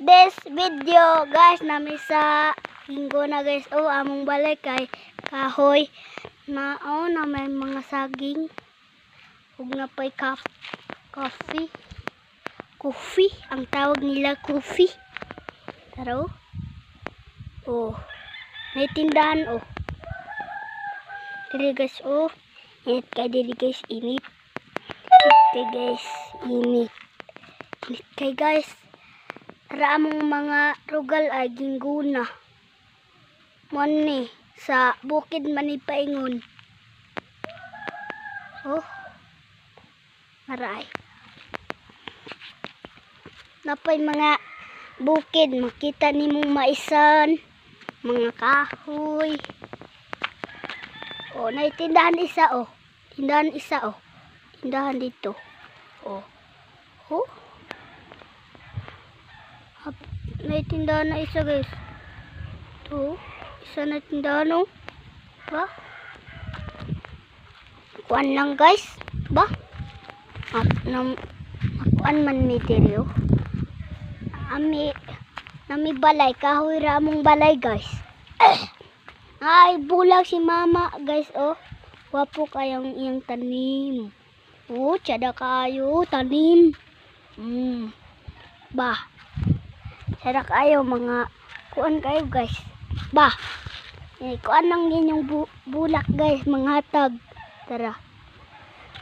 this video guys nami sa linggo na guys. Among balay kay kahoy na na may mga saging ug na pay coffee ang tawag nila, coffee. Taro may tindahan dili guys. Init kay dili guys, init kay guys. Tara among mga rugal ay gingguna man ni sa bukid man ni paingon. Maray napay mga bukid, makita nimong maisan mga kahoy. Naitindahan isa tindahan dito. Naitindahan na isa guys. Isa na tindahan ba? Kuan lang guys ba? Kuan man ni Teryo. Nami balay, kahoy ra among balay guys. Ay bulag si mama guys. Wapo kayang iyang tanim. Tsada kayo tanim. Bah. Tsada kayo mga kuan kayo guys. Bah. Kuan lang inyong bulak guys, mga hatag. Tara.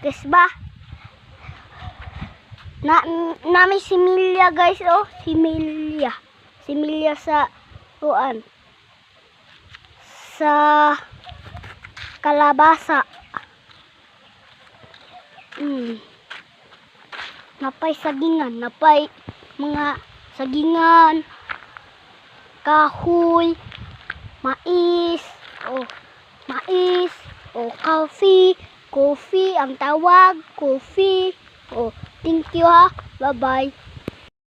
Guys ba? Nami similya guys. Similya sa kuan. Sa kalabasa. Napay sagingan, napay mga sagingan, kahoy, mais, coffee ang tawag, coffee. Thank you ha, bye bye.